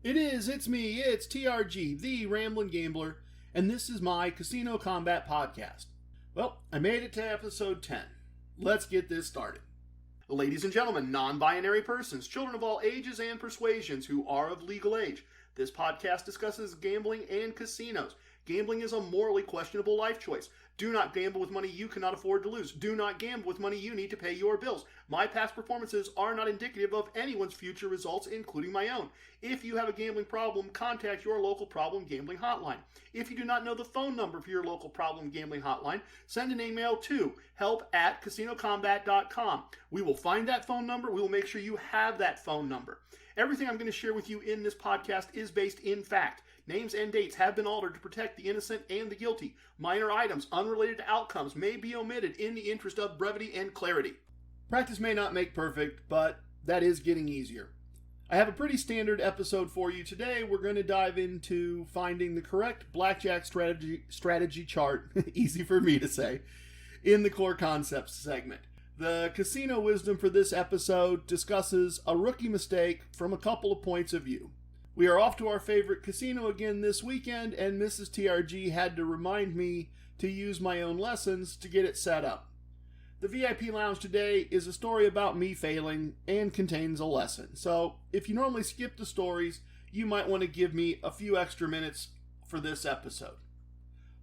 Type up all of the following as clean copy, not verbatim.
It's me, it's TRG, the Ramblin Gambler, and this is my Casino Kombat podcast. Well, I made it to episode 10. Let's get this started. Ladies and gentlemen, non-binary persons, children of all ages and persuasions who are of legal age, this podcast discusses gambling and casinos. Gambling is a morally questionable life choice. Do not gamble with money you cannot afford to lose. Do not gamble with money you need to pay your bills. My past performances are not indicative of anyone's future results, including my own. If you have a gambling problem, contact your local problem gambling hotline. If you do not know the phone number for your local problem gambling hotline, send an email to help@casinokombat.com. We will find that phone number. We will make sure you have that phone number. Everything I'm going to share with you in this podcast is based in fact. Names and dates have been altered to protect the innocent and the guilty. Minor items unrelated to outcomes may be omitted in the interest of brevity and clarity. Practice may not make perfect, but that is getting easier. I have a pretty standard episode for you today. We're going to dive into finding the correct Blackjack strategy chart, easy for me to say, in the core concepts segment. The casino wisdom for this episode discusses a rookie mistake from a couple of points of view. We are off to our favorite casino again this weekend, and Mrs. TRG had to remind me to use my own lessons to get it set up. The VIP lounge today is a story about me failing and contains a lesson. So if you normally skip the stories, you might want to give me a few extra minutes for this episode.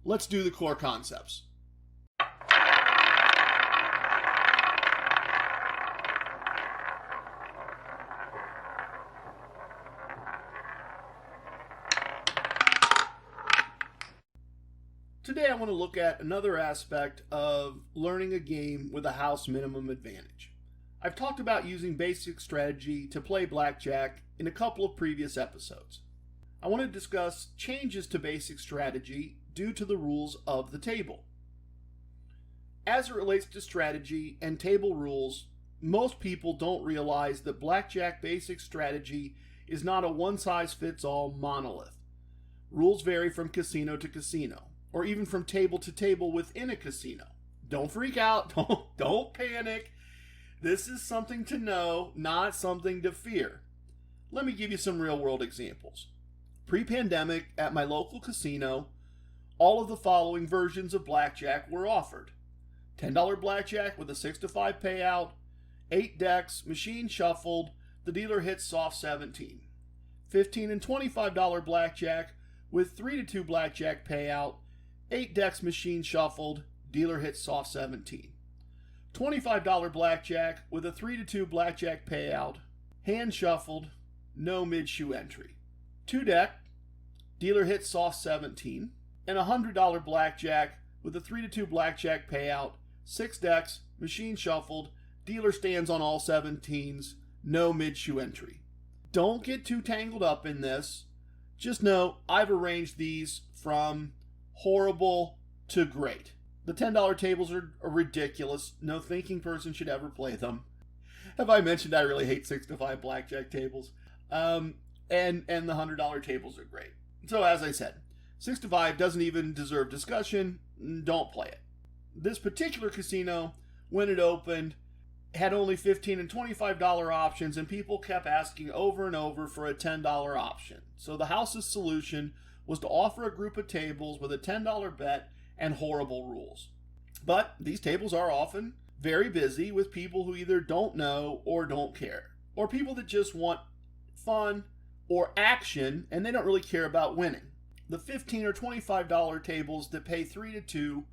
Let's do the core concepts. Today I want to look at another aspect of learning a game with a house minimum advantage. I've talked about using basic strategy to play blackjack in a couple of previous episodes. I want to discuss changes to basic strategy due to the rules of the table. As it relates to strategy and table rules, most people don't realize that blackjack basic strategy is not a one-size-fits-all monolith. Rules vary from casino to casino, or even from table to table within a casino. Don't freak out, don't panic. This is something to know, not something to fear. Let me give you some real-world examples. Pre-pandemic, at my local casino, all of the following versions of blackjack were offered. $10 blackjack with a 6-5 payout, 8 decks, machine shuffled, the dealer hits soft 17. $15 and $25 blackjack with 3-2 blackjack payout, 8 decks machine shuffled, dealer hits soft 17. $25 blackjack with a 3-2 blackjack payout, hand shuffled, no mid-shoe entry. 2 deck, dealer hits soft 17. And $100 blackjack with a 3-2 blackjack payout, 6 decks, machine shuffled, dealer stands on all 17s, no mid-shoe entry. Don't get too tangled up in this. Just know I've arranged these from horrible to great. The $10 tables are ridiculous. No thinking person should ever play them. Have I mentioned I really hate 6-5 blackjack tables? And the $100 tables are great. So as I said, 6-5 doesn't even deserve discussion. Don't play it. This particular casino, when it opened, had only $15 and $25 options, and people kept asking over and over for a $10 option. So the house's solution was to offer a group of tables with a $10 bet and horrible rules. But these tables are often very busy with people who either don't know or don't care, or people that just want fun or action and they don't really care about winning. The $15 or $25 tables that pay 3-2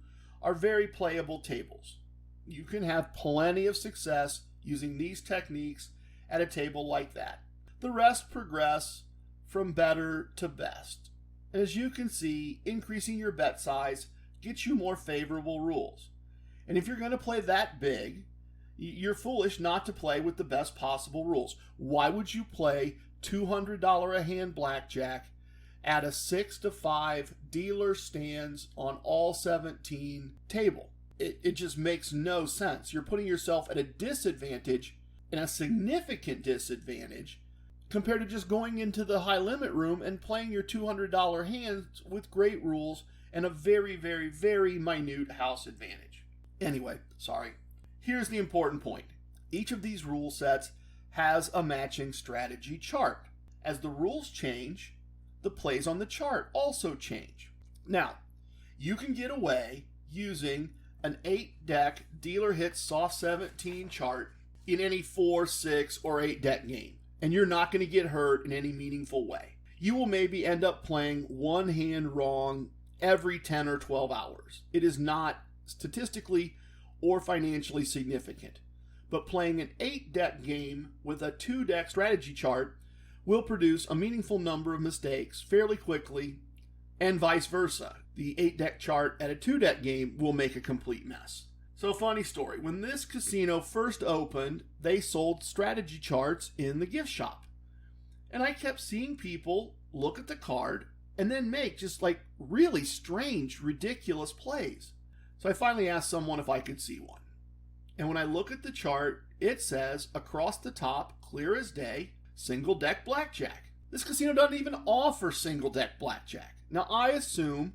are very playable tables. You can have plenty of success using these techniques at a table like that. The rest progress from better to best. As you can see, increasing your bet size gets you more favorable rules. And if you're going to play that big, you're foolish not to play with the best possible rules. Why would you play $200 a hand blackjack at a 6-5 dealer stands on all 17 table? It just makes no sense. You're putting yourself at a disadvantage, and a significant disadvantage, compared to just going into the high limit room and playing your $200 hands with great rules and a very, very, very minute house advantage. Anyway, sorry. Here's the important point. Each of these rule sets has a matching strategy chart. As the rules change, the plays on the chart also change. Now, you can get away using an 8-deck dealer hits soft 17 chart in any 4, 6, or 8-deck game, and you're not going to get hurt in any meaningful way. You will maybe end up playing one hand wrong every 10 or 12 hours. It is not statistically or financially significant, but playing an 8-deck game with a 2-deck strategy chart will produce a meaningful number of mistakes fairly quickly, and vice versa. The 8-deck chart at a 2-deck game will make a complete mess. So, funny story. When this casino first opened, they sold strategy charts in the gift shop. And I kept seeing people look at the card and then make just like really strange, ridiculous plays. So I finally asked someone if I could see one. And when I look at the chart, it says across the top, clear as day, single deck blackjack. This casino doesn't even offer single deck blackjack. Now, I assume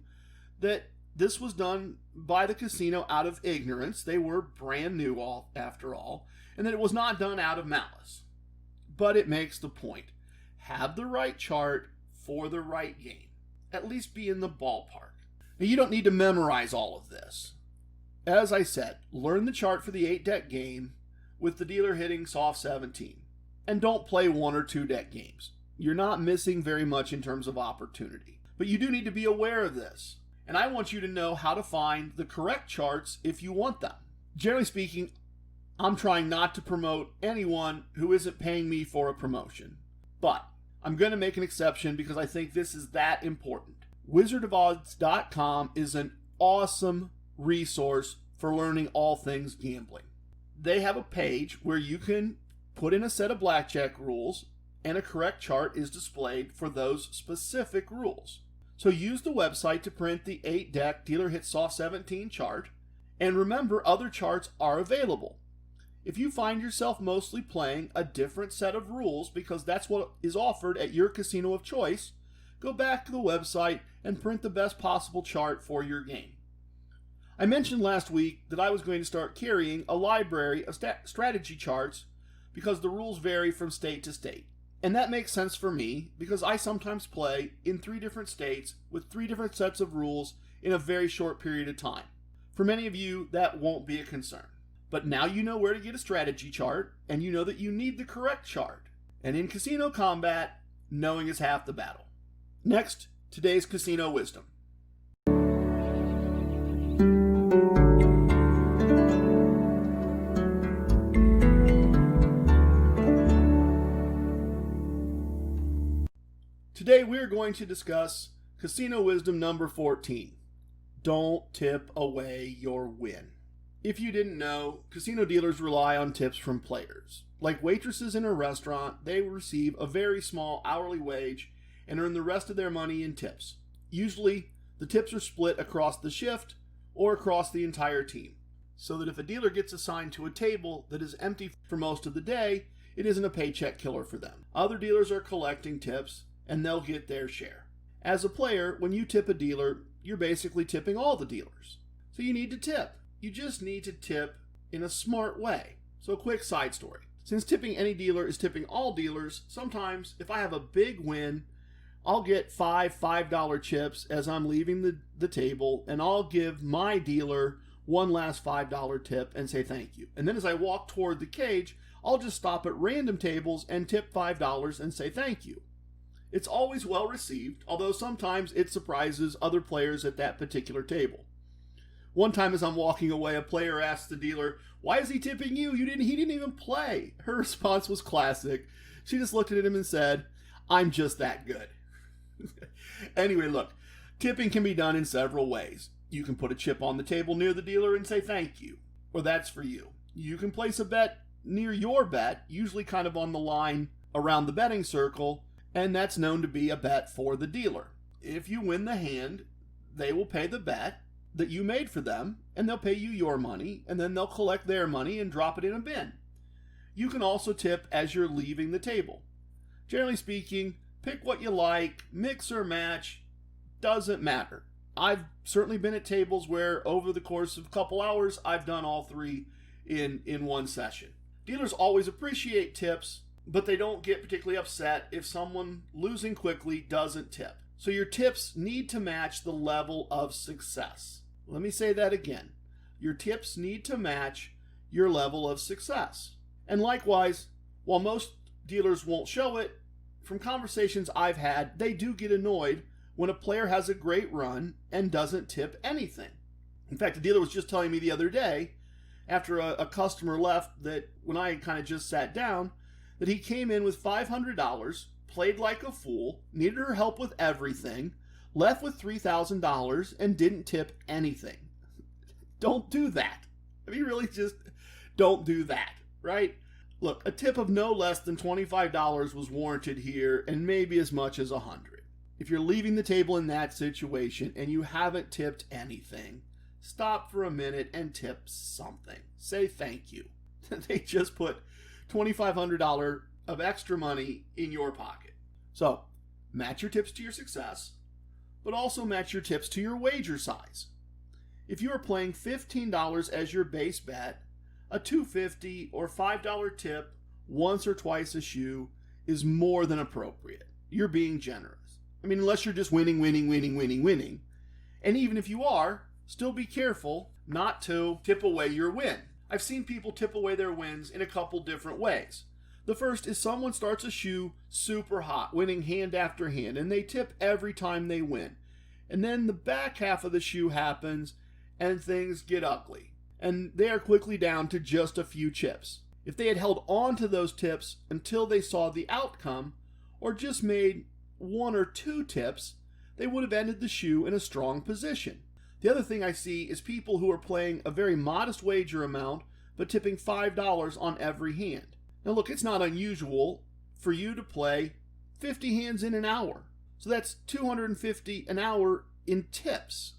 that this was done by the casino out of ignorance. They were brand new after all, and that it was not done out of malice. But it makes the point. Have the right chart for the right game. At least be in the ballpark. Now, you don't need to memorize all of this. As I said, learn the chart for the 8-deck game with the dealer hitting soft 17. And don't play 1 or 2-deck games. You're not missing very much in terms of opportunity. But you do need to be aware of this. And I want you to know how to find the correct charts if you want them. Generally speaking, I'm trying not to promote anyone who isn't paying me for a promotion. But I'm going to make an exception because I think this is that important. WizardofOdds.com is an awesome resource for learning all things gambling. They have a page where you can put in a set of blackjack rules and a correct chart is displayed for those specific rules. So use the website to print the 8-deck dealer hit soft 17 chart, and remember other charts are available. If you find yourself mostly playing a different set of rules because that's what is offered at your casino of choice, go back to the website and print the best possible chart for your game. I mentioned last week that I was going to start carrying a library of strategy charts because the rules vary from state to state. And that makes sense for me because I sometimes play in 3 different states with 3 different sets of rules in a very short period of time. For many of you, that won't be a concern. But now you know where to get a strategy chart, and you know that you need the correct chart. And in casino combat, knowing is half the battle. Next, today's casino wisdom. Today we're going to discuss casino wisdom number 14. Don't tip away your win. If you didn't know, casino dealers rely on tips from players. Like waitresses in a restaurant, they receive a very small hourly wage and earn the rest of their money in tips. Usually, the tips are split across the shift or across the entire team, so that if a dealer gets assigned to a table that is empty for most of the day, it isn't a paycheck killer for them. Other dealers are collecting tips, and they'll get their share. As a player, when you tip a dealer, you're basically tipping all the dealers. So you need to tip. You just need to tip in a smart way. So a quick side story. Since tipping any dealer is tipping all dealers, sometimes if I have a big win, I'll get $5 chips as I'm leaving the table, and I'll give my dealer one last $5 tip and say thank you. And then as I walk toward the cage, I'll just stop at random tables and tip $5 and say thank you. It's always well received, although sometimes it surprises other players at that particular table. One time as I'm walking away, a player asked the dealer, "Why is he tipping you? He didn't even play." Her response was classic. She just looked at him and said, "I'm just that good." Anyway, look, tipping can be done in several ways. You can put a chip on the table near the dealer and say thank you, or that's for you. You can place a bet near your bet, usually kind of on the line around the betting circle, and that's known to be a bet for the dealer. If you win the hand, they will pay the bet that you made for them, and they'll pay you your money, and then they'll collect their money and drop it in a bin. You can also tip as you're leaving the table. Generally speaking, pick what you like, mix or match, doesn't matter. I've certainly been at tables where over the course of a couple hours, I've done all 3 in one session. Dealers always appreciate tips, but they don't get particularly upset if someone losing quickly doesn't tip. So your tips need to match the level of success. Let me say that again. Your tips need to match your level of success. And likewise, while most dealers won't show it, from conversations I've had, they do get annoyed when a player has a great run and doesn't tip anything. In fact, the dealer was just telling me the other day, after a customer left, that when I kind of just sat down, that he came in with $500, played like a fool, needed her help with everything, left with $3,000, and didn't tip anything. Don't do that. I mean, really just don't do that, right? Look, a tip of no less than $25 was warranted here, and maybe as much as $100. If you're leaving the table in that situation and you haven't tipped anything, stop for a minute and tip something. Say thank you. They just put $2,500 of extra money in your pocket. So, match your tips to your success, but also match your tips to your wager size. If you are playing $15 as your base bet, a $2.50 or $5 tip once or twice a shoe is more than appropriate. You're being generous. I mean, unless you're just winning. And even if you are, still be careful not to tip away your win. I've seen people tip away their wins in a couple different ways. The first is someone starts a shoe super hot, winning hand after hand, and they tip every time they win. And then the back half of the shoe happens, and things get ugly. And they are quickly down to just a few chips. If they had held on to those tips until they saw the outcome, or just made 1 or 2 tips, they would have ended the shoe in a strong position. The other thing I see is people who are playing a very modest wager amount, but tipping $5 on every hand. Now look, it's not unusual for you to play 50 hands in an hour. So that's $250 an hour in tips.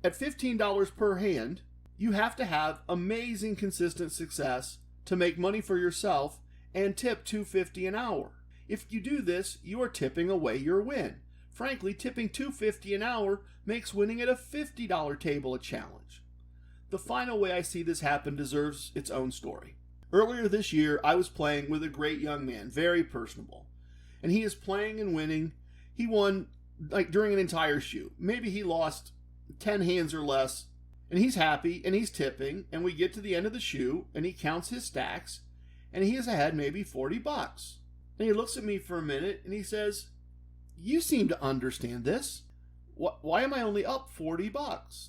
At $15 per hand, you have to have amazing consistent success to make money for yourself and tip $250 an hour. If you do this, you are tipping away your win. Frankly, tipping $250 an hour makes winning at a $50 table a challenge. The final way I see this happen deserves its own story. Earlier this year, I was playing with a great young man, very personable. And he is playing and winning. He won during an entire shoe. Maybe he lost 10 hands or less, and he's happy, and he's tipping, and we get to the end of the shoe, and he counts his stacks, and he is ahead maybe $40. And he looks at me for a minute, and he says, "You seem to understand this. Why am I only up $40?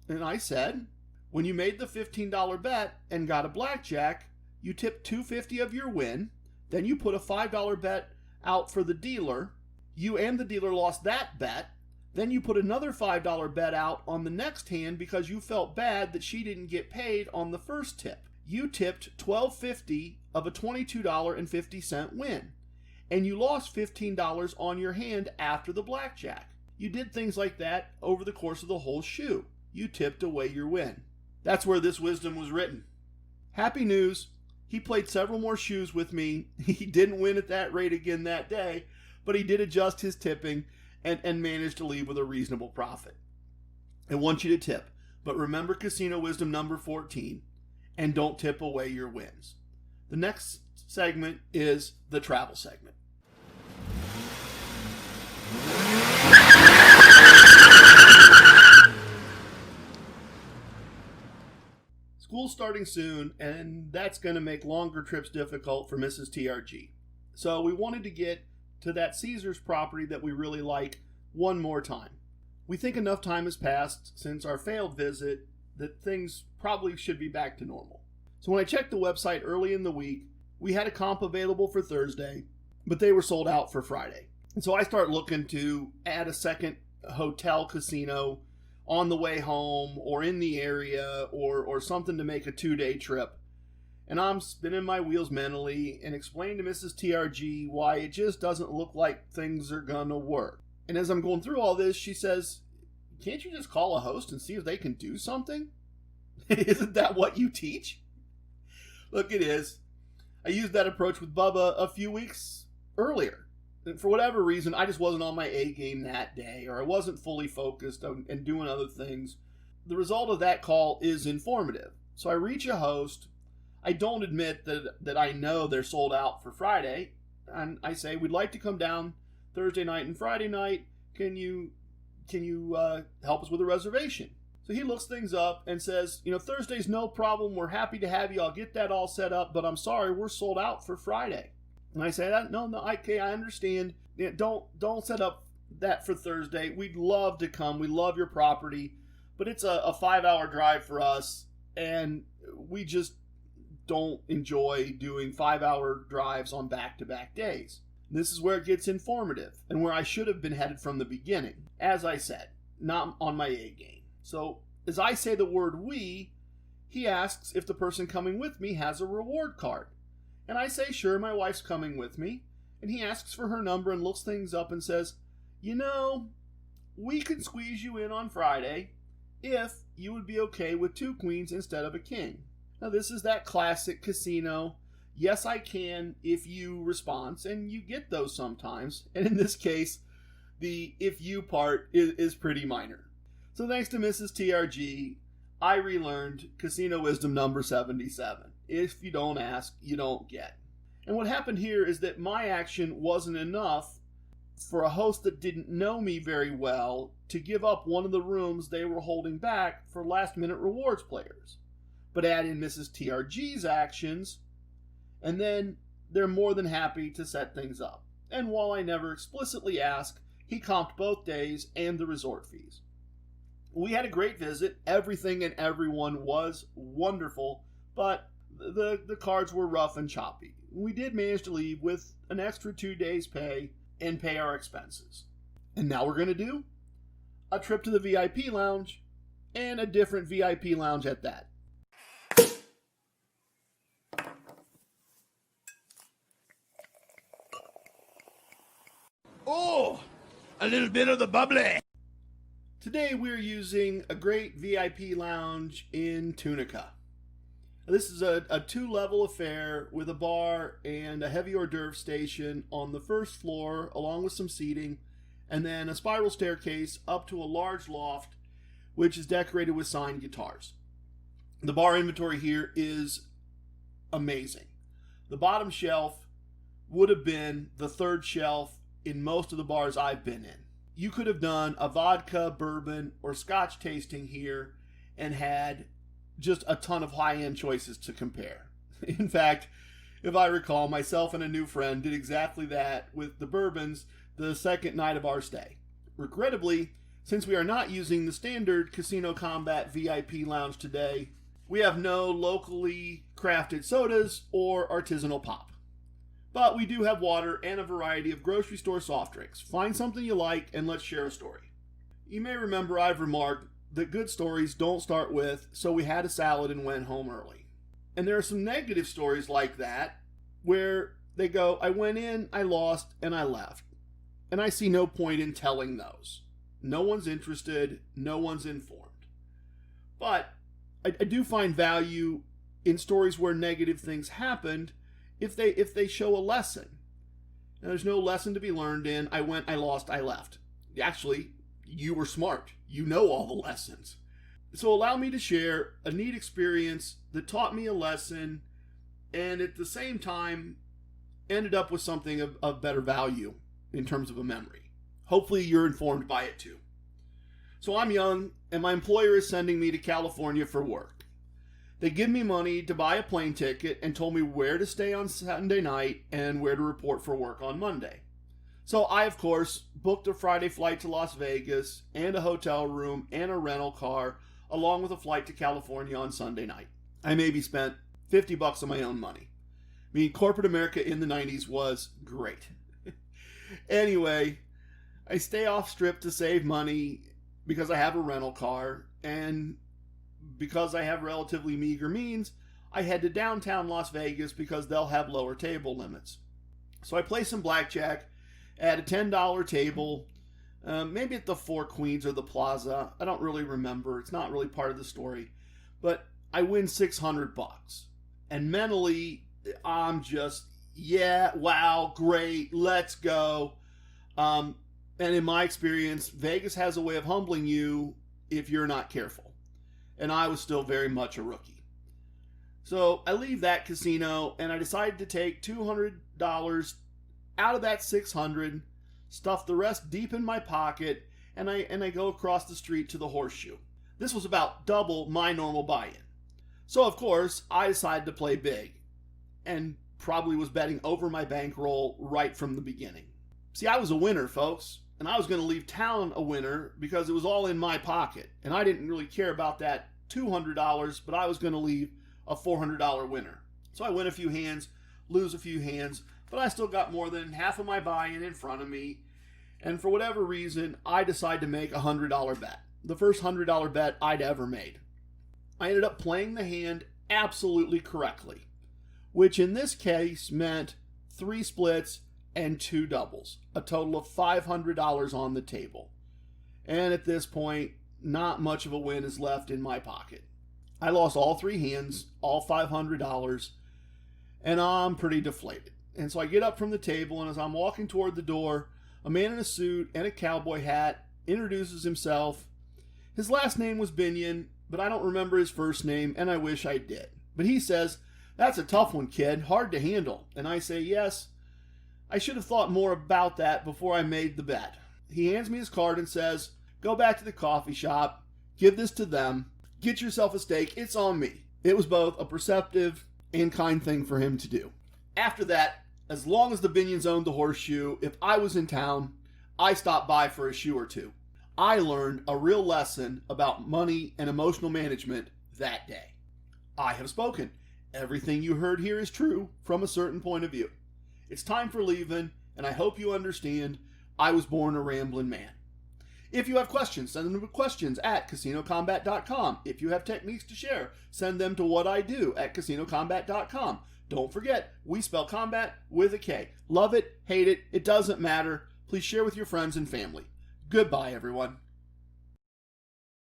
And I said, when you made the $15 bet and got a blackjack, you tipped $250 of your win, then you put a $5 bet out for the dealer, you and the dealer lost that bet, then you put another $5 bet out on the next hand because you felt bad that she didn't get paid on the first tip. You tipped $12.50 of a $22.50 win, and you lost $15 on your hand after the blackjack. You did things like that over the course of the whole shoe. You tipped away your win." That's where this wisdom was written. Happy news. He played several more shoes with me. He didn't win at that rate again that day, but he did adjust his tipping and managed to leave with a reasonable profit. I want you to tip, but remember casino wisdom number 14, and don't tip away your wins. The next segment is the travel segment. School's starting soon, and that's going to make longer trips difficult for Mrs. TRG. So we wanted to get to that Caesars property that we really like one more time. We think enough time has passed since our failed visit that things probably should be back to normal. So when I checked the website early in the week, we had a comp available for Thursday, but they were sold out for Friday. And so I start looking to add a second hotel casino on the way home or in the area or something to make a 2-day trip. And I'm spinning my wheels mentally and explaining to Mrs. TRG why it just doesn't look like things are gonna work. And as I'm going through all this, she says, "Can't you just call a host and see if they can do something? Isn't that what you teach?" Look, it is. I used that approach with Bubba a few weeks earlier. And for whatever reason, I just wasn't on my A game that day, or I wasn't fully focused and doing other things. The result of that call is informative. So I reach a host. I don't admit that I know they're sold out for Friday, and I say, we'd like to come down Thursday night and Friday night. Can you help us with a reservation? So he looks things up and says, Thursday's no problem. We're happy to have you. I'll get that all set up, but I'm sorry, we're sold out for Friday. And I say, no, okay, I understand. Don't set up that for Thursday. We'd love to come. We love your property, but it's a 5-hour drive for us, and we just don't enjoy doing 5-hour drives on back-to-back days. This is where it gets informative, and where I should have been headed from the beginning. As I said, not on my A game. So, as I say the word we, he asks if the person coming with me has a reward card. And I say, sure, my wife's coming with me. And he asks for her number and looks things up and says, we could squeeze you in on Friday if you would be okay with 2 queens instead of a king. Now, this is that classic casino, yes, I can if you response, and you get those sometimes. And in this case, the if you part is pretty minor. So thanks to Mrs. TRG, I relearned casino wisdom number 77. If you don't ask, you don't get. And what happened here is that my action wasn't enough for a host that didn't know me very well to give up one of the rooms they were holding back for last-minute rewards players. But add in Mrs. TRG's actions, and then they're more than happy to set things up. And while I never explicitly asked, he comped both days and the resort fees. We had a great visit. Everything and everyone was wonderful, but the cards were rough and choppy. We did manage to leave with an extra 2 days' pay and pay our expenses. And now we're going to do a trip to the VIP lounge, and a different VIP lounge at that. Oh, a little bit of the bubbly. Today we're using a great VIP lounge in Tunica. This is a 2-level affair with a bar and a heavy hors d'oeuvre station on the first floor, along with some seating, and then a spiral staircase up to a large loft, which is decorated with signed guitars. The bar inventory here is amazing. The bottom shelf would have been the 3rd shelf in most of the bars I've been in. You could have done a vodka, bourbon, or scotch tasting here and had just a ton of high-end choices to compare. In fact, if I recall, myself and a new friend did exactly that with the bourbons the second night of our stay. Regrettably, since we are not using the standard Casino Kombat VIP lounge today, we have no locally crafted sodas or artisanal pop. But we do have water and a variety of grocery store soft drinks. Find something you like and let's share a story. You may remember I've remarked that good stories don't start with, so we had a salad and went home early. And there are some negative stories like that where they go, I went in, I lost, and I left. And I see no point in telling those. No one's interested, no one's informed. But I do find value in stories where negative things happened if they show a lesson. Now, there's no lesson to be learned in, I went, I lost, I left. Actually, you were smart. You know all the lessons. So allow me to share a neat experience that taught me a lesson and at the same time ended up with something of better value in terms of a memory. Hopefully you're informed by it too. So I'm young and my employer is sending me to California for work. They give me money to buy a plane ticket and told me where to stay on Sunday night and where to report for work on Monday. So I, of course, booked a Friday flight to Las Vegas and a hotel room and a rental car, along with a flight to California on Sunday night. I maybe spent $50 of my own money. I mean, corporate America in the 90s was great. Anyway, I stay off strip to save money because I have a rental car, and because I have relatively meager means, I head to downtown Las Vegas because they'll have lower table limits. So I play some blackjack at a $10 table, maybe at the Four Queens or the Plaza. I don't really remember. It's not really part of the story. But I win $600. And mentally, I'm just, yeah, wow, great, let's go. And in my experience, Vegas has a way of humbling you if you're not careful. And I was still very much a rookie. So I leave that casino and I decided to take $200 out of that $600, stuff the rest deep in my pocket, and I go across the street to the Horseshoe. This was about double my normal buy-in. So of course, I decided to play big, and probably was betting over my bankroll right from the beginning. See, I was a winner, folks, and I was going to leave town a winner because it was all in my pocket, and I didn't really care about that $200, but I was going to leave a $400 winner. So I win a few hands, lose a few hands, but I still got more than half of my buy-in in front of me, and for whatever reason, I decided to make a $100 bet. The first $100 bet I'd ever made. I ended up playing the hand absolutely correctly, which in this case meant 3 splits and 2 doubles, a total of $500 on the table. And at this point, not much of a win is left in my pocket. I lost all 3 hands, all $500, and I'm pretty deflated. And so I get up from the table, and as I'm walking toward the door, a man in a suit and a cowboy hat introduces himself. His last name was Binion, but I don't remember his first name, and I wish I did. But he says, "That's a tough one, kid. Hard to handle." And I say, "Yes, I should have thought more about that before I made the bet." He hands me his card and says, "Go back to the coffee shop, give this to them, get yourself a steak, it's on me." It was both a perceptive and kind thing for him to do. After that, as long as the Binions owned the Horseshoe, if I was in town, I stopped by for a shoe or two. I learned a real lesson about money and emotional management that day. I have spoken. Everything you heard here is true from a certain point of view. It's time for leaving, and I hope you understand I was born a ramblin' man. If you have questions, send them to questions@casinocombat.com. If you have techniques to share, send them to whatIdo@casinocombat.com. Don't forget, we spell combat with a K. Love it, hate it, it doesn't matter. Please share with your friends and family. Goodbye, everyone.